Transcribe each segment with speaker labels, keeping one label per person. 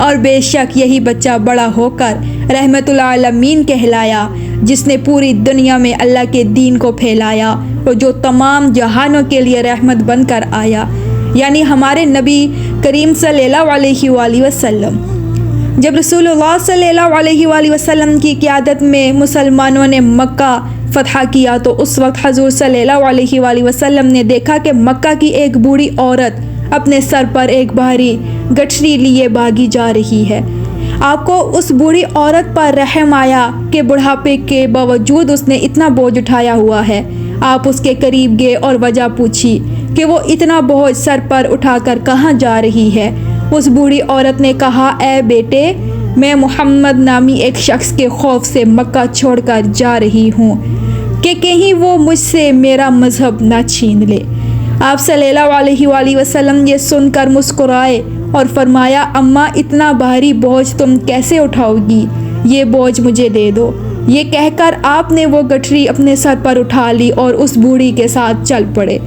Speaker 1: اور بے شک یہی بچہ بڑا ہو کر رحمت العالمین کہلایا، جس نے پوری دنیا میں اللہ کے دین کو پھیلایا اور جو تمام جہانوں کے لیے رحمت بن کر آیا، یعنی ہمارے نبی کریم صلی اللہ علیہ وآلہ وسلم۔ جب رسول اللہ صلی اللہ علیہ وآلہ وسلم کی قیادت میں مسلمانوں نے مکہ فتح کیا تو اس وقت حضور صلی اللہ علیہ وآلہ وسلم نے دیکھا کہ مکہ کی ایک بوڑھی عورت اپنے سر پر ایک بھاری گٹھری لیے بھاگی جا رہی ہے۔ آپ کو اس بوڑھی عورت پر رحم آیا کہ بڑھاپے کے باوجود اس نے اتنا بوجھ اٹھایا ہوا ہے۔ آپ اس کے قریب گئے اور وجہ پوچھی کہ وہ اتنا بوجھ سر پر اٹھا کر کہاں جا رہی ہے۔ اس بوڑھی عورت نے کہا، اے بیٹے، میں محمد نامی ایک شخص کے خوف سے مکہ چھوڑ کر جا رہی ہوں کہ کہیں وہ مجھ سے میرا مذہب نہ چھین لے۔ آپ صلی اللہ علیہ وآلہ وسلم یہ سن کر مسکرائے اور فرمایا، اماں اتنا بھاری بوجھ تم کیسے اٹھاؤ گی؟ یہ بوجھ مجھے دے دو۔ یہ کہہ کر آپ نے وہ گٹھری اپنے سر پر اٹھا لی اور اس بوڑھی کے ساتھ چل پڑے۔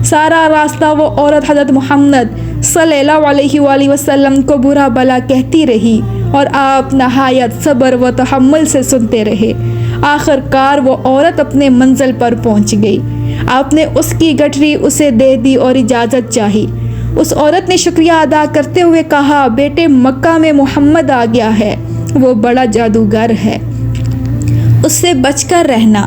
Speaker 1: سارا راستہ وہ عورت حضرت محمد صلی اللہ علیہ وآلہ وسلم کو برا بھلا کہتی رہی اور آپ نہایت صبر و تحمل سے سنتے رہے۔ آخر کار وہ عورت اپنے منزل پر پہنچ گئی۔ آپ نے اس کی گٹھری اسے دے دی اور اجازت چاہی۔ اس عورت نے شکریہ ادا کرتے ہوئے کہا، بیٹے، مکہ میں محمد آ گیا ہے، وہ بڑا جادوگر ہے، اس سے بچ کر رہنا۔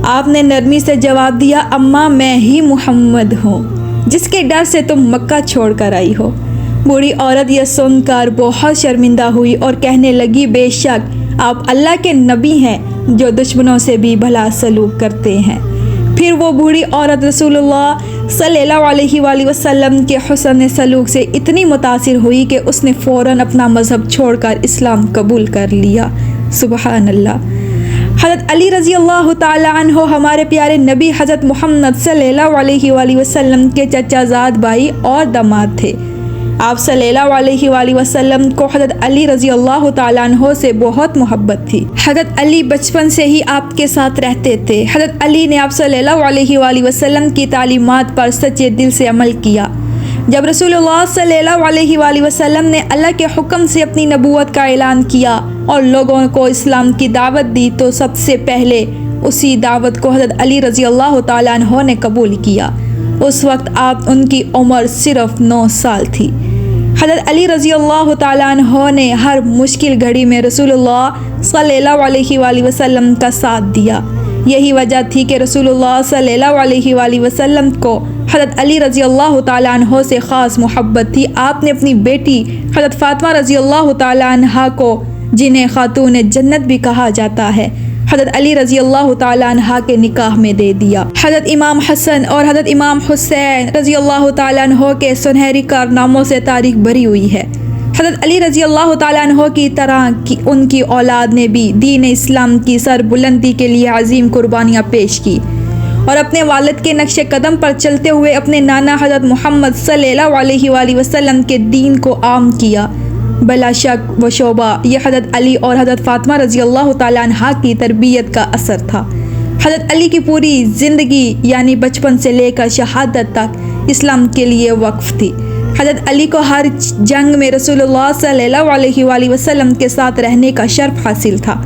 Speaker 1: آپ نے نرمی سے جواب دیا، اماں میں ہی محمد ہوں جس کے ڈر سے تم مکہ چھوڑ کر آئی ہو۔ بوڑھی عورت یہ سن کر بہت شرمندہ ہوئی اور کہنے لگی، بے شک آپ اللہ کے نبی ہیں جو دشمنوں سے بھی بھلا سلوک کرتے ہیں۔ پھر وہ بوڑھی عورت رسول اللہ صلی اللہ علیہ وآلہ وسلم کے حسن سلوک سے اتنی متاثر ہوئی کہ اس نے فوراً اپنا مذہب چھوڑ کر اسلام قبول کر لیا۔ سبحان اللہ۔ حضرت علی رضی اللہ تعالی عنہ ہمارے پیارے نبی حضرت محمد صلی اللہ علیہ وآلہ وسلم کے چچا زاد بھائی اور داماد تھے۔ آپ صلی اللہ علیہ وآلہ وسلم کو حضرت علی رضی اللہ تعالیٰ عنہ سے بہت محبت تھی۔ حضرت علی بچپن سے ہی آپ کے ساتھ رہتے تھے۔ حضرت علی نے آپ صلی اللہ علیہ وآلہ وسلم کی تعلیمات پر سچے دل سے عمل کیا۔ جب رسول اللہ صلی اللہ علیہ وآلہ وسلم نے اللہ کے حکم سے اپنی نبوت کا اعلان کیا اور لوگوں کو اسلام کی دعوت دی تو سب سے پہلے اسی دعوت کو حضرت علی رضی اللہ تعالیٰ عنہ نے قبول کیا۔ اس وقت ان کی عمر صرف 9 سال تھی۔ حضرت علی رضی اللہ تعالیٰ عنہ نے ہر مشکل گھڑی میں رسول اللہ صلی اللہ علیہ وآلہ وسلم کا ساتھ دیا۔ یہی وجہ تھی کہ رسول اللہ صلی اللہ علیہ وآلہ وسلم کو حضرت علی رضی اللہ تعالیٰ عنہ سے خاص محبت تھی۔ آپ نے اپنی بیٹی حضرت فاطمہ رضی اللہ تعالیٰ عنہ کو، جنہیں خاتون جنت بھی کہا جاتا ہے، حضرت علی رضی اللہ تعالیٰ عنہ کے نکاح میں دے دیا۔ حضرت امام حسن اور حضرت امام حسین رضی اللہ تعالیٰ عنہ کے سنہری کارناموں سے تاریخ بھری ہوئی ہے۔ حضرت علی رضی اللہ تعالیٰ عنہ کی طرح ان کی اولاد نے بھی دین اسلام کی سربلندی کے لیے عظیم قربانیاں پیش کی اور اپنے والد کے نقش قدم پر چلتے ہوئے اپنے نانا حضرت محمد صلی اللہ علیہ وآلہ وسلم کے دین کو عام کیا۔ بلا شک و شبہ یہ حضرت علی اور حضرت فاطمہ رضی اللہ تعالیٰ عنہ کی تربیت کا اثر تھا۔ حضرت علی کی پوری زندگی یعنی بچپن سے لے کر شہادت تک اسلام کے لیے وقف تھی۔ حضرت علی کو ہر جنگ میں رسول اللہ صلی اللہ علیہ وآلہ وسلم کے ساتھ رہنے کا شرف حاصل تھا۔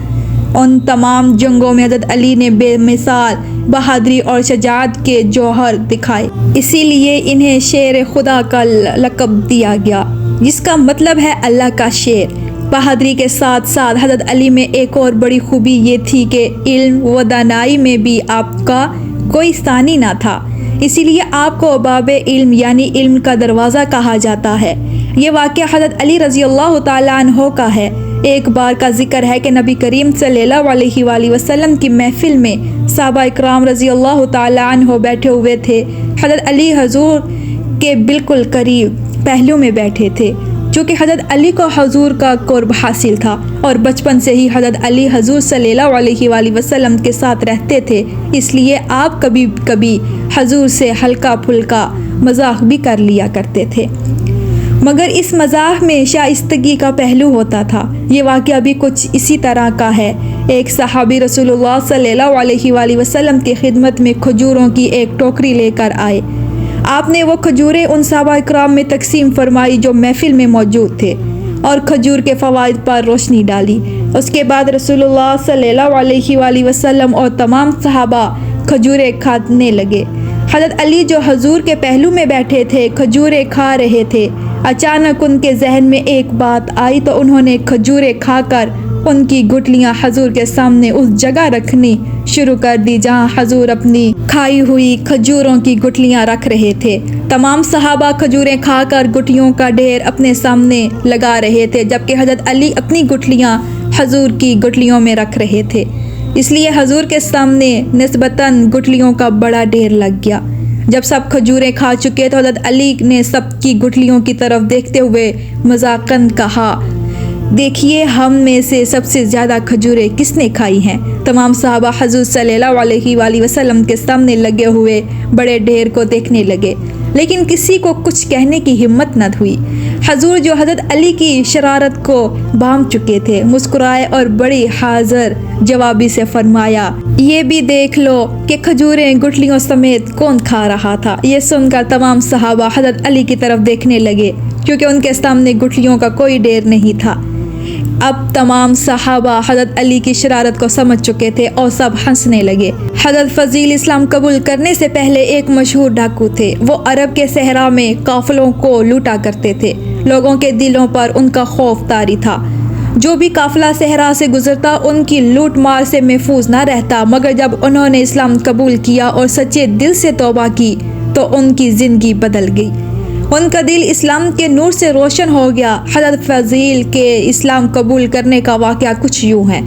Speaker 1: ان تمام جنگوں میں حضرت علی نے بے مثال بہادری اور شجاعت کے جوہر دکھائے، اسی لیے انہیں شیر خدا کا لقب دیا گیا، جس کا مطلب ہے اللہ کا شیر۔ بہادری کے ساتھ ساتھ حضرت علی میں ایک اور بڑی خوبی یہ تھی کہ علم و دانائی میں بھی آپ کا کوئی ثانی نہ تھا، اسی لیے آپ کو باب علم یعنی علم کا دروازہ کہا جاتا ہے۔ یہ واقعہ حضرت علی رضی اللہ تعالیٰ عنہ کا ہے۔ ایک بار کا ذکر ہے کہ نبی کریم صلی اللہ علیہ وآلہ وسلم کی محفل میں صحابہ اکرام رضی اللہ تعالیٰ عنہ بیٹھے ہوئے تھے۔ حضرت علی حضور کے بالکل قریب پہلو میں بیٹھے تھے، چونکہ حضرت علی کو حضور کا قرب حاصل تھا اور بچپن سے ہی حضرت علی حضور صلی اللہ علیہ وآلہ وسلم کے ساتھ رہتے تھے، اس لیے آپ کبھی کبھی حضور سے ہلکا پھلکا مذاق بھی کر لیا کرتے تھے، مگر اس مزاح میں شائستگی کا پہلو ہوتا تھا۔ یہ واقعہ بھی کچھ اسی طرح کا ہے۔ ایک صحابی رسول اللہ صلی اللہ علیہ وآلہ وسلم کی خدمت میں کھجوروں کی ایک ٹوکری لے کر آئے۔ آپ نے وہ کھجوریں ان صحابہ اکرام میں تقسیم فرمائی جو محفل میں موجود تھے۔ اور کھجور کے فوائد پر روشنی ڈالی۔ اس کے بعد رسول اللہ صلی اللہ علیہ وآلہ وسلم اور تمام صحابہ کھجوریں کھانے لگے۔ حضرت علی جو حضور کے پہلو میں بیٹھے تھے کھجوریں کھا رہے تھے۔ اچانک ان کے ذہن میں ایک بات آئی تو انہوں نے کھجوریں کھا کر ان کی گٹلیاں حضور کے سامنے اس جگہ رکھنی شروع کر دی جہاں حضور اپنی کھائی ہوئی کھجوروں کی گٹلیاں رکھ رہے تھے۔ تمام صحابہ کھجوریں کھا کر گٹلیوں کا ڈھیر اپنے سامنے لگا رہے تھے، جبکہ حضرت علی اپنی گٹلیاں حضور کی گٹلیوں میں رکھ رہے تھے۔ اس لیے حضور کے سامنے نسبتاً گٹلیوں کا بڑا ڈھیر لگ گیا۔ جب سب کھجوریں کھا چکے تو حضرت علی نے سب کی گٹلیوں کی طرف دیکھتے ہوئے مذاقاً کہا، دیکھیے ہم میں سے سب سے زیادہ کھجوریں کس نے کھائی ہیں؟ تمام صحابہ حضور صلی اللہ علیہ وآلہ وسلم کے سامنے لگے ہوئے بڑے ڈھیر کو دیکھنے لگے، لیکن کسی کو کچھ کہنے کی ہمت نہ ہوئی۔ حضور جو حضرت علی کی شرارت کو بھانپ چکے تھے مسکرائے اور بڑی حاضر جوابی سے فرمایا، یہ بھی دیکھ لو کہ کھجوریں گٹلیوں سمیت کون کھا رہا تھا۔ یہ سن کر تمام صحابہ حضرت علی کی طرف دیکھنے لگے کیونکہ ان کے سامنے گٹلیوں کا کوئی ڈھیر نہیں تھا۔ اب تمام صحابہ حضرت علی کی شرارت کو سمجھ چکے تھے اور سب ہنسنے لگے۔ حضرت فضیل اسلام قبول کرنے سے پہلے ایک مشہور ڈاکو تھے۔ وہ عرب کے صحرا میں قافلوں کو لوٹا کرتے تھے۔ لوگوں کے دلوں پر ان کا خوف طاری تھا۔ جو بھی قافلہ صحرا سے گزرتا ان کی لوٹ مار سے محفوظ نہ رہتا، مگر جب انہوں نے اسلام قبول کیا اور سچے دل سے توبہ کی تو ان کی زندگی بدل گئی۔ ان کا دل اسلام کے نور سے روشن ہو گیا۔ حضرت فضیل کے اسلام قبول کرنے کا واقعہ کچھ یوں ہے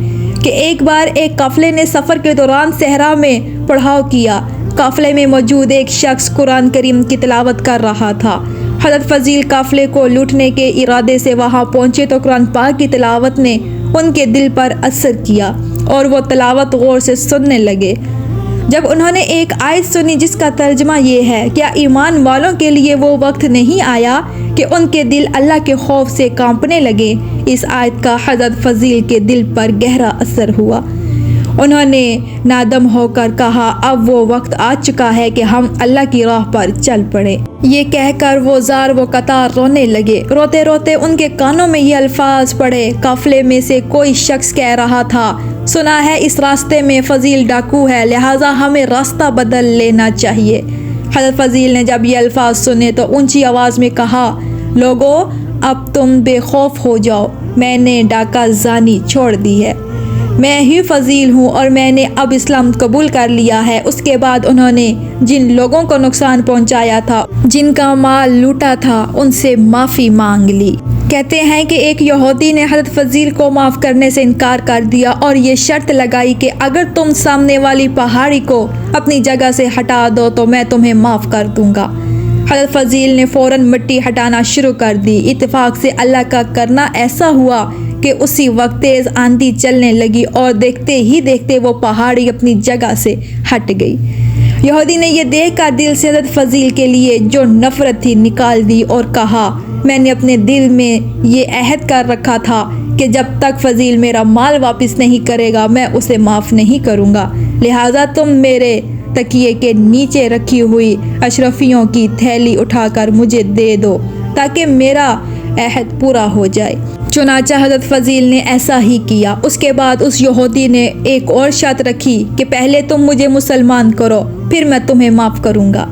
Speaker 1: کہ ایک بار ایک قافلے نے سفر کے دوران صحرا میں پڑاؤ کیا۔ قافلے میں موجود ایک شخص قرآن کریم کی تلاوت کر رہا تھا۔ حضرت فضیل قافلے کو لوٹنے کے ارادے سے وہاں پہنچے تو قرآن پاک کی تلاوت نے ان کے دل پر اثر کیا اور وہ تلاوت غور سے سننے لگے۔ جب انہوں نے ایک آیت سنی جس کا ترجمہ یہ ہے، کیا ایمان والوں کے لیے وہ وقت نہیں آیا کہ ان کے دل اللہ کے خوف سے کانپنے لگے؟ اس آیت کا حضرت فضیل کے دل پر گہرا اثر ہوا۔ انہوں نے نادم ہو کر کہا، اب وہ وقت آ چکا ہے کہ ہم اللہ کی راہ پر چل پڑیں۔ یہ کہہ کر وہ زار و قطار رونے لگے۔ روتے روتے ان کے کانوں میں یہ الفاظ پڑے۔ قافلے میں سے کوئی شخص کہہ رہا تھا، سنا ہے اس راستے میں فضیل ڈاکو ہے، لہٰذا ہمیں راستہ بدل لینا چاہیے۔ حضرت فضیل نے جب یہ الفاظ سنے تو اونچی آواز میں کہا، لوگو اب تم بے خوف ہو جاؤ، میں نے ڈاکہ زانی چھوڑ دی ہے۔ میں ہی فضیل ہوں اور میں نے اب اسلام قبول کر لیا ہے۔ اس کے بعد انہوں نے جن لوگوں کو نقصان پہنچایا تھا، جن کا مال لوٹا تھا، ان سے معافی مانگ لی۔ کہتے ہیں کہ ایک یہودی نے حضرت فضیل کو معاف کرنے سے انکار کر دیا اور یہ شرط لگائی کہ اگر تم سامنے والی پہاڑی کو اپنی جگہ سے ہٹا دو تو میں تمہیں معاف کر دوں گا۔ حضرت فضیل نے فوراً مٹی ہٹانا شروع کر دی۔ اتفاق سے اللہ کا کرنا ایسا ہوا کہ اسی وقت تیز آندھی چلنے لگی اور دیکھتے ہی دیکھتے وہ پہاڑی اپنی جگہ سے ہٹ گئی۔ یہودی نے یہ دیکھ کر دل سے حضرت فضیل کے لیے جو نفرت تھی نکال دی اور کہا، میں نے اپنے دل میں یہ عہد کر رکھا تھا کہ جب تک فضیل میرا مال واپس نہیں کرے گا میں اسے معاف نہیں کروں گا، لہٰذا تم میرے تکیے کے نیچے رکھی ہوئی اشرفیوں کی تھیلی اٹھا کر مجھے دے دو تاکہ میرا عہد پورا ہو جائے۔ چنانچہ حضرت فضیل نے ایسا ہی کیا۔ اس کے بعد اس یہودی نے ایک اور شرط رکھی کہ پہلے تم مجھے مسلمان کرو پھر میں تمہیں معاف کروں گا۔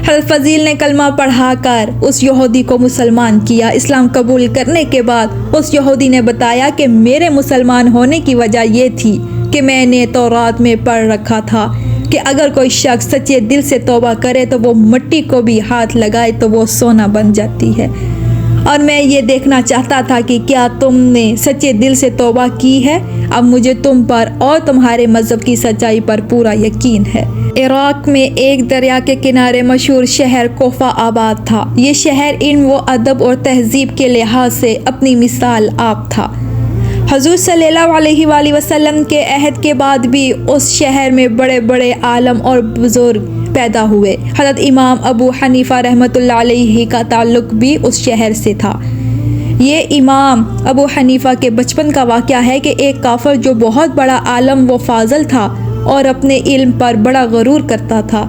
Speaker 1: حضرت فضیل نے کلمہ پڑھا کر اس یہودی کو مسلمان کیا۔ اسلام قبول کرنے کے بعد اس یہودی نے بتایا کہ میرے مسلمان ہونے کی وجہ یہ تھی کہ میں نے تورات میں پڑھ رکھا تھا کہ اگر کوئی شخص سچے دل سے توبہ کرے تو وہ مٹی کو بھی ہاتھ لگائے تو وہ سونا بن جاتی ہے، اور میں یہ دیکھنا چاہتا تھا کہ کیا تم نے سچے دل سے توبہ کی ہے۔ اب مجھے تم پر اور تمہارے مذہب کی سچائی پر پورا یقین ہے۔ عراق میں ایک دریا کے کنارے مشہور شہر کوفہ آباد تھا۔ یہ شہر علم و ادب اور تہذیب کے لحاظ سے اپنی مثال آپ تھا۔ حضور صلی اللہ علیہ وآلہ وسلم کے عہد کے بعد بھی اس شہر میں بڑے بڑے عالم اور بزرگ پیدا ہوئے۔ حضرت امام ابو حنیفہ رحمۃ اللہ علیہ کا تعلق بھی اس شہر سے تھا۔ یہ امام ابو حنیفہ کے بچپن کا واقعہ ہے کہ ایک کافر جو بہت بڑا عالم و فاضل تھا اور اپنے علم پر بڑا غرور کرتا تھا،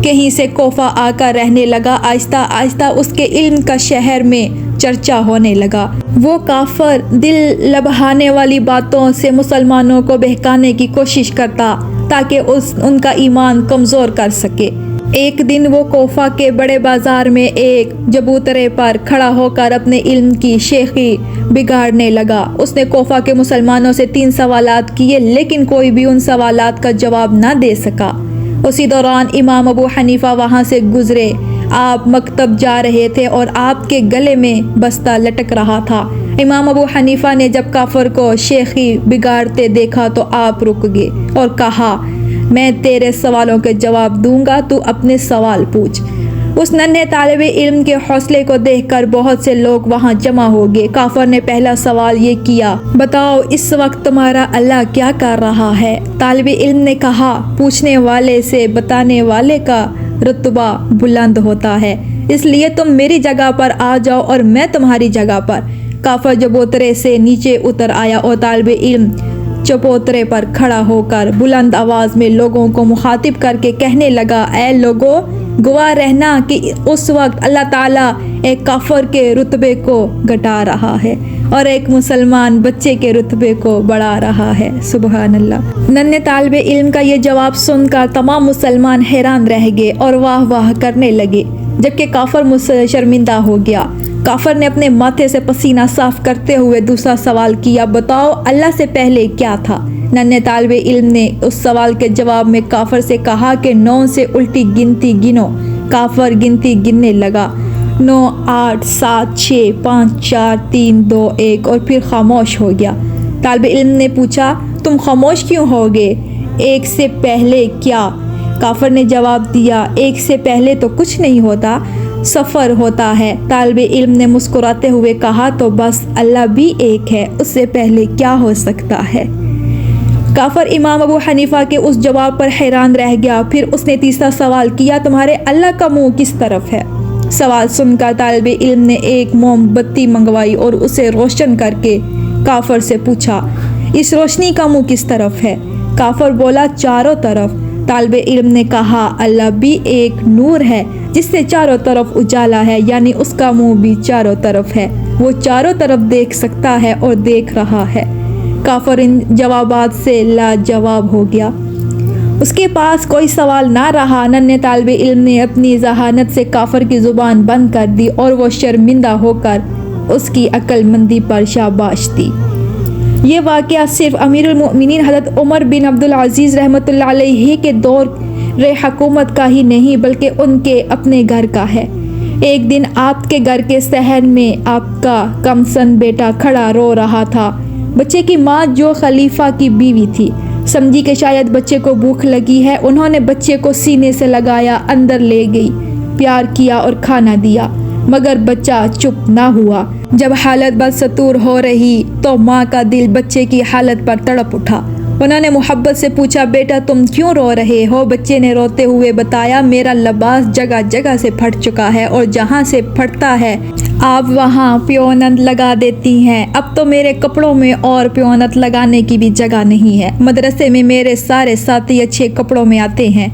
Speaker 1: کہیں سے کوفہ آ کر رہنے لگا۔ آہستہ آہستہ اس کے علم کا شہر میں چرچا ہونے لگا۔ وہ کافر دل لبھانے والی باتوں سے مسلمانوں کو بہکانے کی کوشش کرتا تاکہ ان کا ایمان کمزور کر سکے۔ ایک دن وہ کوفہ کے بڑے بازار میں ایک چبوترے پر کھڑا ہو کر اپنے علم کی شیخی بگاڑنے لگا۔ اس نے کوفہ کے مسلمانوں سے 3 سوالات کیے لیکن کوئی بھی ان سوالات کا جواب نہ دے سکا۔ اسی دوران امام ابو حنیفہ وہاں سے گزرے۔ آپ مکتب جا رہے تھے اور آپ کے گلے میں بستہ لٹک رہا تھا۔ امام ابو حنیفہ نے جب کافر کو شیخی بگاڑتے دیکھا تو آپ رک گئے اور کہا، میں تیرے سوالوں کے جواب دوں گا، تو اپنے سوال پوچھ۔ اس ننھے طالب علم کے حوصلے کو دیکھ کر بہت سے لوگ وہاں جمع ہو گئے۔ کافر نے پہلا سوال یہ کیا، بتاؤ اس وقت تمہارا اللہ کیا کر رہا ہے؟ طالب علم نے کہا، پوچھنے والے سے بتانے والے کا رتبہ بلند ہوتا ہے، اس لیے تم میری جگہ پر آ جاؤ اور میں تمہاری جگہ پر۔ کافر چبوترے سے نیچے اتر آیا اور طالب علم چبوترے پر کھڑا ہو کر بلند آواز میں لوگوں کو مخاطب کر کے کہنے لگا، اے لوگو، گواہ رہنا کہ اس وقت اللہ تعالیٰ ایک کافر کے رتبے کو گھٹا رہا ہے اور ایک مسلمان بچے کے رتبے کو بڑھا رہا ہے۔ سبحان اللہ۔ ننھے طالب علم کا یہ جواب سن کر تمام مسلمان حیران رہ گئے اور واہ واہ کرنے لگے، جبکہ کافر شرمندہ ہو گیا۔ کافر نے اپنے ماتھے سے پسینہ صاف کرتے ہوئے دوسرا سوال کیا، بتاؤ اللہ سے پہلے کیا تھا؟ ننھے طالب علم نے اس سوال کے جواب میں کافر سے کہا کہ 9 سے الٹی گنتی گنو۔ کافر گنتی گننے لگا، 9، 8، 7، 6، 5، 4، 3، 2، 1 اور پھر خاموش ہو گیا۔ طالب علم نے پوچھا، تم خاموش کیوں ہو گئے؟ 1 سے پہلے کیا؟ کافر نے جواب دیا، 1 سے پہلے تو کچھ نہیں ہوتا، سفر ہوتا ہے۔ طالب علم نے مسکراتے ہوئے کہا، تو بس اللہ بھی ایک ہے، اس سے پہلے کیا ہو سکتا ہے؟ کافر امام ابو حنیفہ کے اس جواب پر حیران رہ گیا۔ پھر اس نے تیسرا سوال کیا، تمہارے اللہ کا منہ کس طرف ہے؟ سوال سن کر طالب علم نے ایک موم بتی منگوائی اور اسے روشن کر کے کافر سے پوچھا، اس روشنی کا منہ کس طرف ہے؟ کافر بولا، چاروں طرف۔ طالب علم نے کہا، اللہ بھی ایک نور ہے جس سے چاروں طرف اجالا ہے، یعنی اس کا منہ بھی چاروں طرف ہے، وہ چاروں طرف دیکھ سکتا ہے اور دیکھ رہا ہے۔ کافر ان جوابات سے لاجواب ہو گیا، اس کے پاس کوئی سوال نہ رہا۔ ننھے طالب علم نے اپنی ذہانت سے کافر کی زبان بند کر دی اور وہ شرمندہ ہو کر اس کی عقل مندی پر شاباش دی۔ یہ واقعہ صرف امیر المؤمنین حضرت عمر بن عبدالعزیز رحمۃ اللہ علیہ کے دور حکومت کا ہی نہیں بلکہ ان کے اپنے گھر کا ہے۔ ایک دن آپ کے گھر کے صحن میں آپ کا کم سن بیٹا کھڑا رو رہا تھا۔ بچے کی ماں جو خلیفہ کی بیوی تھی سمجھی کہ شاید بچے کو بھوک لگی ہے، انہوں نے بچے کو سینے سے لگایا، اندر لے گئی، پیار کیا اور کھانا دیا، مگر بچہ چپ نہ ہوا۔ جب حالت بدستور ہو رہی تو ماں کا دل بچے کی حالت پر تڑپ اٹھا۔ انہوں نے محبت سے پوچھا، بیٹا تم کیوں رو رہے ہو؟ بچے نے روتے ہوئے بتایا، میرا لباس جگہ جگہ سے پھٹ چکا ہے اور جہاں سے پھٹتا ہے آپ وہاں پیونت لگا دیتی ہیں، اب تو میرے کپڑوں میں اور پیونت لگانے کی بھی جگہ نہیں ہے۔ مدرسے میں میرے سارے ساتھی اچھے کپڑوں میں آتے ہیں،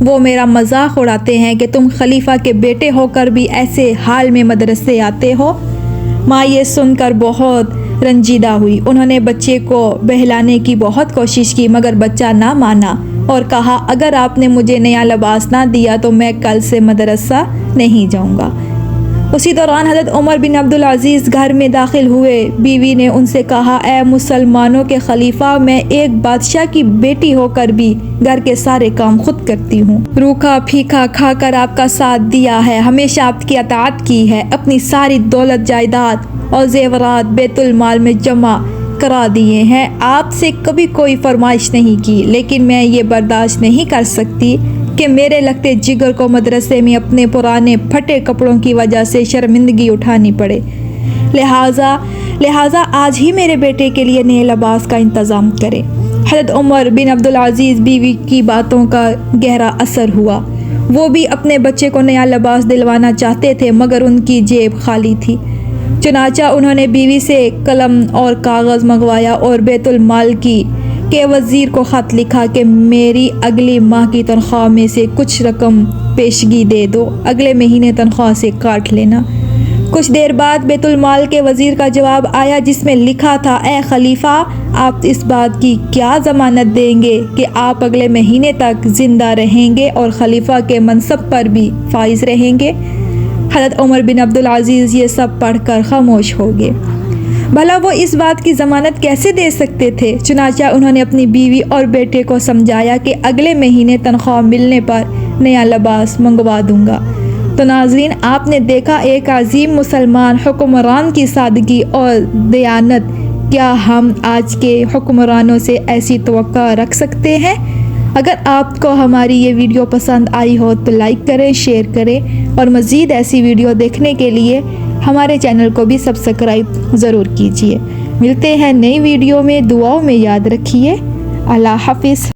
Speaker 1: وہ میرا مذاق اڑاتے ہیں کہ تم خلیفہ کے بیٹے ہو کر بھی ایسے حال میں مدرسے آتے ہو۔ ماں یہ سن کر بہت رنجیدہ ہوئی۔ انہوں نے بچے کو بہلانے کی بہت کوشش کی مگر بچہ نہ مانا اور کہا، اگر آپ نے مجھے نیا لباس نہ دیا تو میں کل سے مدرسہ نہیں جاؤں گا۔ اسی دوران حضرت عمر بن عبدالعزیز گھر میں داخل ہوئے۔ بیوی نے ان سے کہا، اے مسلمانوں کے خلیفہ، میں ایک بادشاہ کی بیٹی ہو کر بھی گھر کے سارے کام خود کرتی ہوں، روکھا پھیکا کھا کر آپ کا ساتھ دیا ہے، ہمیشہ آپ کی اطاعت کی ہے، اپنی ساری دولت جائیداد اور زیورات بیت المال میں جمع کرا دیے ہیں، آپ سے کبھی کوئی فرمائش نہیں کی، لیکن میں یہ برداشت نہیں کر سکتی کہ میرے لگتے جگر کو مدرسے میں اپنے پرانے پھٹے کپڑوں کی وجہ سے شرمندگی اٹھانی پڑے، لہٰذا آج ہی میرے بیٹے کے لیے نئے لباس کا انتظام کرے۔ حضرت عمر بن عبدالعزیز بیوی کی باتوں کا گہرا اثر ہوا، وہ بھی اپنے بچے کو نیا لباس دلوانا چاہتے تھے مگر ان کی جیب خالی تھی، چنانچہ انہوں نے بیوی سے قلم اور کاغذ منگوایا اور بیت المال کی کہ وزیر کو خط لکھا کہ میری اگلی ماہ کی تنخواہ میں سے کچھ رقم پیشگی دے دو، اگلے مہینے تنخواہ سے کاٹ لینا۔ کچھ دیر بعد بیت المال کے وزیر کا جواب آیا جس میں لکھا تھا، اے خلیفہ، آپ اس بات کی کیا ضمانت دیں گے کہ آپ اگلے مہینے تک زندہ رہیں گے اور خلیفہ کے منصب پر بھی فائز رہیں گے؟ حضرت عمر بن عبدالعزیز یہ سب پڑھ کر خاموش ہو گئے۔ بھلا وہ اس بات کی ضمانت کیسے دے سکتے تھے؟ چنانچہ انہوں نے اپنی بیوی اور بیٹے کو سمجھایا کہ اگلے مہینے تنخواہ ملنے پر نیا لباس منگوا دوں گا۔ تو ناظرین، آپ نے دیکھا ایک عظیم مسلمان حکمران کی سادگی اور دیانت۔ کیا ہم آج کے حکمرانوں سے ایسی توقع رکھ سکتے ہیں؟ اگر آپ کو ہماری یہ ویڈیو پسند آئی ہو تو لائک کریں، شیئر کریں اور مزید ایسی ویڈیو دیکھنے کے لیے ہمارے چینل کو بھی سبسکرائب ضرور کیجیے۔ ملتے ہیں نئی ویڈیو میں، دعاؤں میں یاد رکھیے۔ اللہ حافظ۔